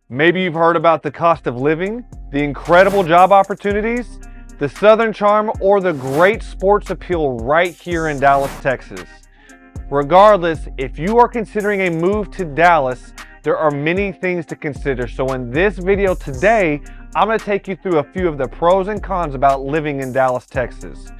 Maybe you've heard about the cost of living, the incredible job opportunities, the Southern charm, or the great sports appeal right here in Dallas, Texas. Regardless, if you are considering a move to Dallas, there are many things to consider. So in this video today, I'm going to take you through a few of the pros and cons about living in Dallas, Texas.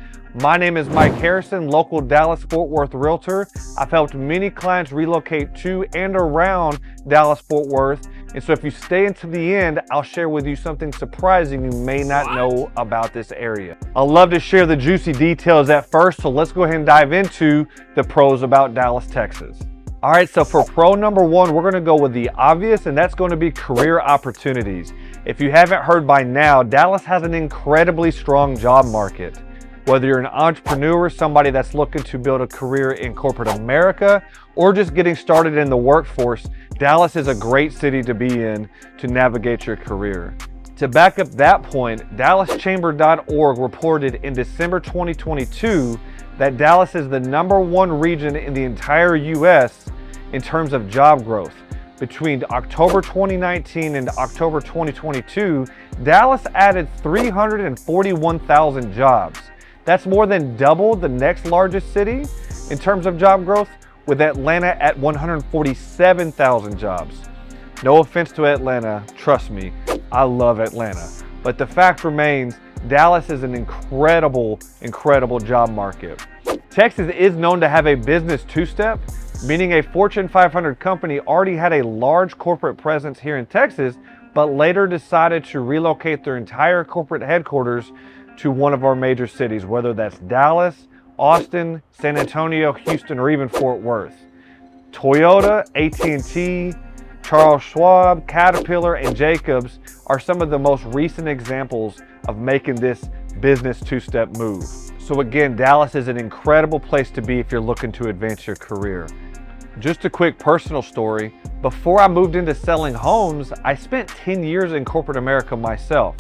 My name is Mike Harrison, local Dallas-Fort Worth Realtor. I've helped many clients relocate to and around Dallas-Fort Worth. And so if you stay until the end, I'll share with you something surprising you may not know about this area. I'd love to share the juicy details at first, so let's go ahead and dive into the pros about Dallas, Texas. All right, so for pro number one, we're gonna go with the obvious, and that's going to be career opportunities. If you haven't heard by now, Dallas has an incredibly strong job market. Whether you're an entrepreneur, somebody that's looking to build a career in corporate America, or just getting started in the workforce, Dallas is a great city to be in to navigate your career. To back up that point, DallasChamber.org reported in December 2022 that Dallas is the #1 region in the entire U.S. in terms of job growth. Between October 2019 and October 2022, Dallas added 341,000 jobs. That's more than double the next largest city in terms of job growth, with Atlanta at 147,000 jobs. No offense to Atlanta, trust me, I love Atlanta. But the fact remains, Dallas is an incredible job market. Texas is known to have a business two-step, meaning a Fortune 500 company already had a large corporate presence here in Texas, but later decided to relocate their entire corporate headquarters to one of our major cities, whether that's Dallas, Austin, San Antonio, Houston, or even Fort Worth. Toyota, AT&T, Charles Schwab, Caterpillar, and Jacobs are some of the most recent examples of making this business two-step move. So again, Dallas is an incredible place to be if you're looking to advance your career. Just a quick personal story. Before I moved into selling homes, I spent 10 years in corporate America myself.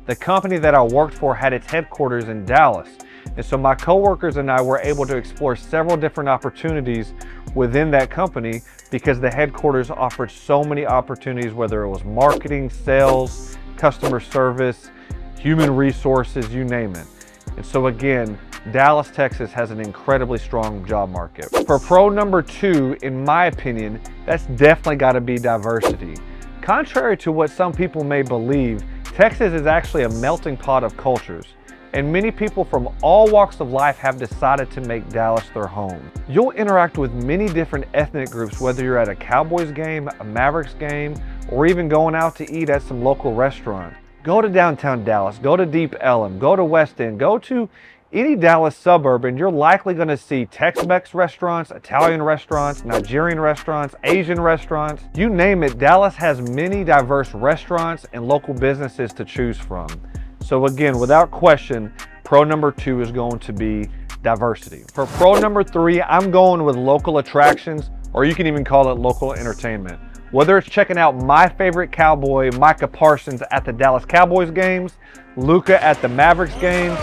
The company that I worked for had its headquarters in Dallas. And so my coworkers and I were able to explore several different opportunities within that company because the headquarters offered so many opportunities, whether it was marketing, sales, customer service, human resources, you name it. And so again, Dallas, Texas has an incredibly strong job market. For pro number two, in my opinion, that's definitely got to be diversity. Contrary to what some people may believe, Texas is actually a melting pot of cultures, and many people from all walks of life have decided to make Dallas their home. You'll interact with many different ethnic groups, whether you're at a Cowboys game, a Mavericks game, or even going out to eat at some local restaurant. Go to downtown Dallas, go to Deep Ellum, go to West End, go to any Dallas suburb, and you're likely going to see Tex-Mex restaurants, Italian restaurants, Nigerian restaurants, Asian restaurants, you name it. Dallas has many diverse restaurants and local businesses to choose from. So again, without question, pro number two is going to be diversity. For pro number three, I'm going with local attractions, or you can even call it local entertainment. Whether it's checking out my favorite Cowboy, Micah Parsons, at the Dallas Cowboys games, Luka at the Mavericks games,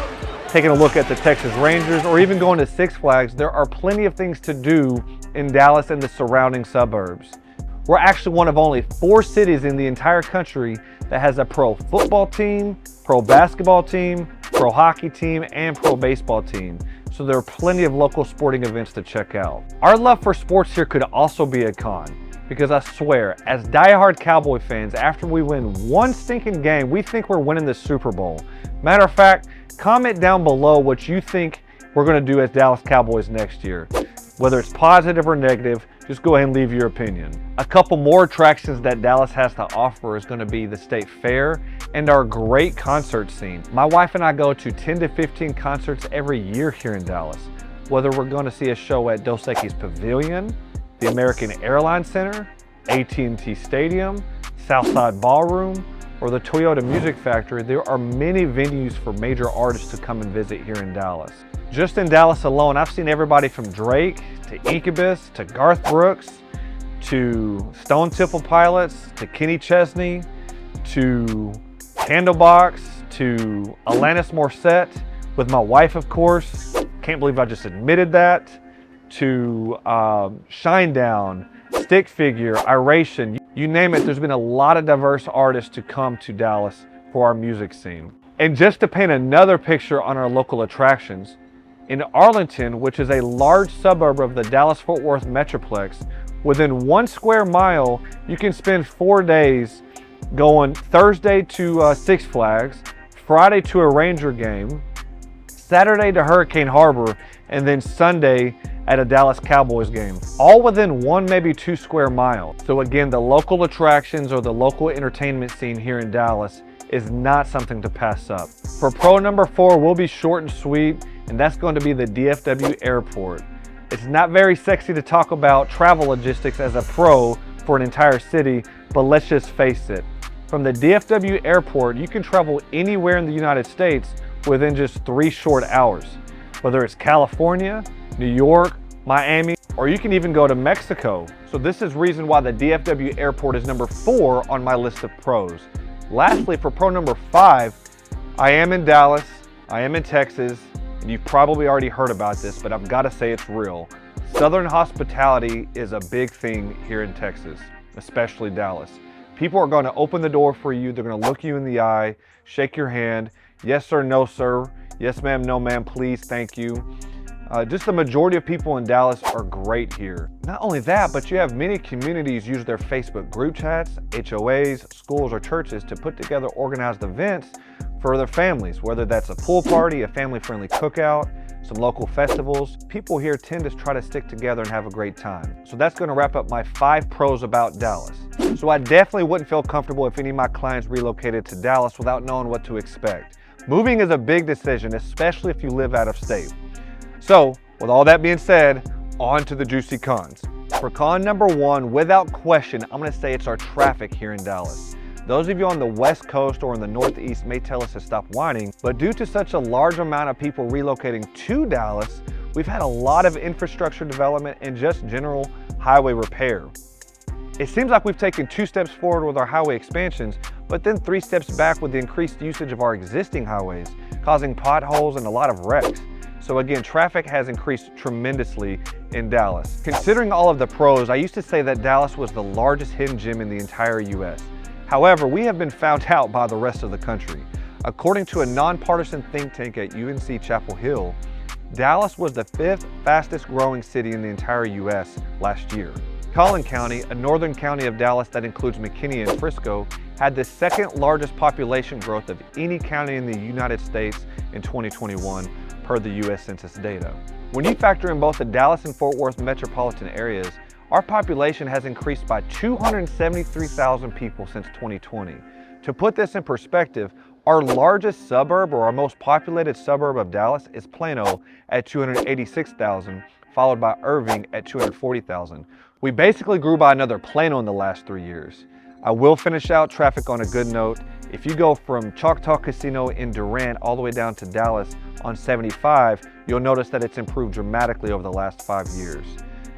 taking a look at the Texas Rangers, or even going to Six Flags, there are plenty of things to do in Dallas and the surrounding suburbs. We're actually one of only 4 cities in the entire country that has a pro football team, pro basketball team, pro hockey team, and pro baseball team. So there are plenty of local sporting events to check out. Our love for sports here could also be a con, because I swear, as diehard Cowboy fans, after we win one stinking game, we think we're winning the Super Bowl. Matter of fact, comment down below what you think we're going to do as Dallas Cowboys next year. Whether it's positive or negative, just go ahead and leave your opinion. A couple more attractions that Dallas has to offer is going to be the State Fair and our great concert scene. My wife and I go to 10 to 15 concerts every year here in Dallas. Whether we're going to see a show at Dos Equis Pavilion, the American Airlines Center, AT&T Stadium, Southside Ballroom, or the Toyota Music Factory, there are many venues for major artists to come and visit here in Dallas. Just in Dallas alone, I've seen everybody from Drake to Incubus to Garth Brooks to Stone Temple Pilots to Kenny Chesney to Candlebox to Alanis Morissette, with my wife, of course. Can't believe I just admitted that. To Shinedown, Stick Figure, Iration. You name it, there's been a lot of diverse artists to come to Dallas for our music scene. And just to paint another picture on our local attractions, in Arlington, which is a large suburb of the Dallas-Fort Worth Metroplex, within 1 square mile, you can spend 4 days going Thursday to Six Flags, Friday to a Ranger game, Saturday to Hurricane Harbor, and then Sunday at a Dallas Cowboys game, all within 1, maybe 2 square miles. So again, the local attractions or the local entertainment scene here in Dallas is not something to pass up. For pro number 4, we'll be short and sweet, and that's going to be the DFW Airport. It's not very sexy to talk about travel logistics as a pro for an entire city, but let's just face it. From the DFW Airport, you can travel anywhere in the United States within just 3 short hours. Whether it's California, New York, Miami, or you can even go to Mexico. So this is reason why the DFW Airport is number 4 on my list of pros. Lastly, for pro number 5, I am in Dallas, I am in Texas, and you've probably already heard about this, but I've got to say it's real. Southern hospitality is a big thing here in Texas, especially Dallas. People are going to open the door for you, they're going to look you in the eye, shake your hand, yes sir, no sir, yes ma'am, no ma'am, please, thank you. Just the majority of people in Dallas are great here. Not only that, but you have many communities use their Facebook group chats, HOAs, schools, or churches to put together organized events for their families, whether that's a pool party, a family-friendly cookout, some local festivals. People here tend to try to stick together and have a great time. So that's going to wrap up my 5 pros about Dallas. So I definitely wouldn't feel comfortable if any of my clients relocated to Dallas without knowing what to expect. Moving is a big decision, especially if you live out of state. So, with all that being said, on to the juicy cons. For con number 1, without question, I'm going to say it's our traffic here in Dallas. Those of you on the West Coast or in the Northeast may tell us to stop whining, but due to such a large amount of people relocating to Dallas, we've had a lot of infrastructure development and just general highway repair. It seems like we've taken 2 steps forward with our highway expansions, but then 3 steps back with the increased usage of our existing highways, causing potholes and a lot of wrecks. So again, traffic has increased tremendously in Dallas. Considering all of the pros, I used to say that Dallas was the largest hidden gem in the entire US. However, we have been found out by the rest of the country. According to a nonpartisan think tank at UNC Chapel Hill, Dallas was the 5th fastest growing city in the entire US last year. Collin County, a northern county of Dallas that includes McKinney and Frisco, had the 2nd largest population growth of any county in the United States in 2021 per the US Census data. When you factor in both the Dallas and Fort Worth metropolitan areas, our population has increased by 273,000 people since 2020. To put this in perspective, our largest suburb or our most populated suburb of Dallas is Plano at 286,000, followed by Irving at 240,000. We basically grew by another Plano in the last 3 years. I will finish out traffic on a good note. If you go from Choctaw Casino in Durant all the way down to Dallas on 75, you'll notice that it's improved dramatically over the last 5 years.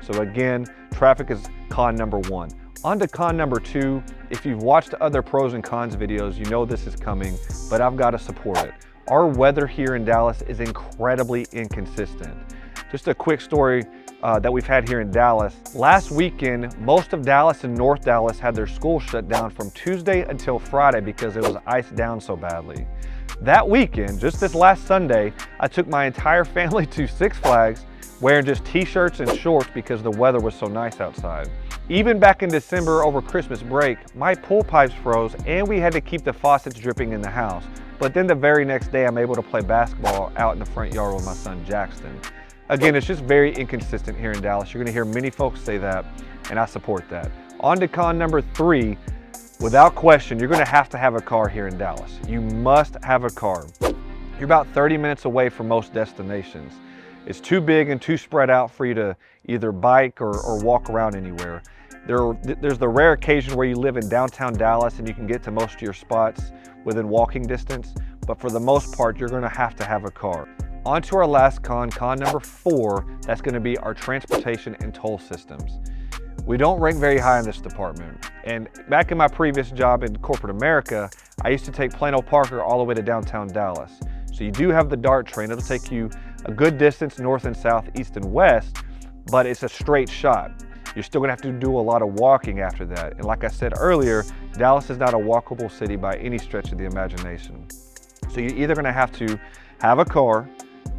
So again, traffic is con number 1. On to con number 2. If you've watched other pros and cons videos, you know this is coming, but I've got to support it. Our weather here in Dallas is incredibly inconsistent. Just a quick story that we've had here in Dallas. Last weekend, most of Dallas and North Dallas had their schools shut down from Tuesday until Friday because it was iced down so badly. That weekend, just this last Sunday, I took my entire family to Six Flags wearing just t-shirts and shorts because the weather was so nice outside. Even back in December over Christmas break, my pool pipes froze and we had to keep the faucets dripping in the house. But then the very next day, I'm able to play basketball out in the front yard with my son Jackson. Again, it's just very inconsistent here in Dallas. You're gonna hear many folks say that, and I support that. On to con number 3. Without question, you're gonna have to have a car here in Dallas. You must have a car. You're about 30 minutes away from most destinations. It's too big and too spread out for you to either bike or walk around anywhere. There's the rare occasion where you live in downtown Dallas and you can get to most of your spots within walking distance, but for the most part, you're gonna have to have a car. On to our last con number 4, that's gonna be our transportation and toll systems. We don't rank very high in this department. And back in my previous job in corporate America, I used to take Plano Parker all the way to downtown Dallas. So you do have the DART train. It'll take you a good distance north and south, east and west, but it's a straight shot. You're still gonna have to do a lot of walking after that. And like I said earlier, Dallas is not a walkable city by any stretch of the imagination. So you're either gonna have to have a car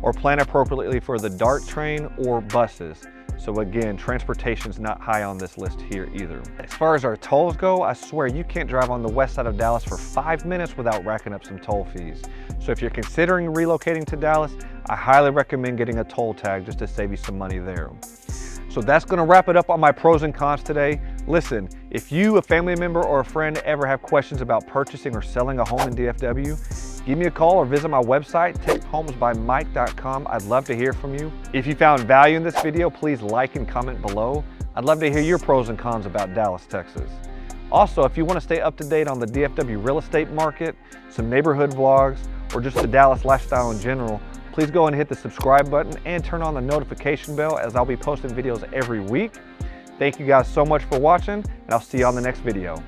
or plan appropriately for the DART train or buses. So again, transportation's not high on this list here either. As far as our tolls go, I swear you can't drive on the west side of Dallas for 5 minutes without racking up some toll fees. So if you're considering relocating to Dallas, I highly recommend getting a toll tag just to save you some money there. So that's gonna wrap it up on my pros and cons today. Listen, if you, a family member, or a friend ever have questions about purchasing or selling a home in DFW, give me a call or visit my website, takehomesbymike.com. I'd love to hear from you. If you found value in this video, please like and comment below. I'd love to hear your pros and cons about Dallas, Texas. Also, if you want to stay up to date on the DFW real estate market, some neighborhood vlogs, or just the Dallas lifestyle in general, please go and hit the subscribe button and turn on the notification bell, as I'll be posting videos every week. Thank you guys so much for watching, and I'll see you on the next video.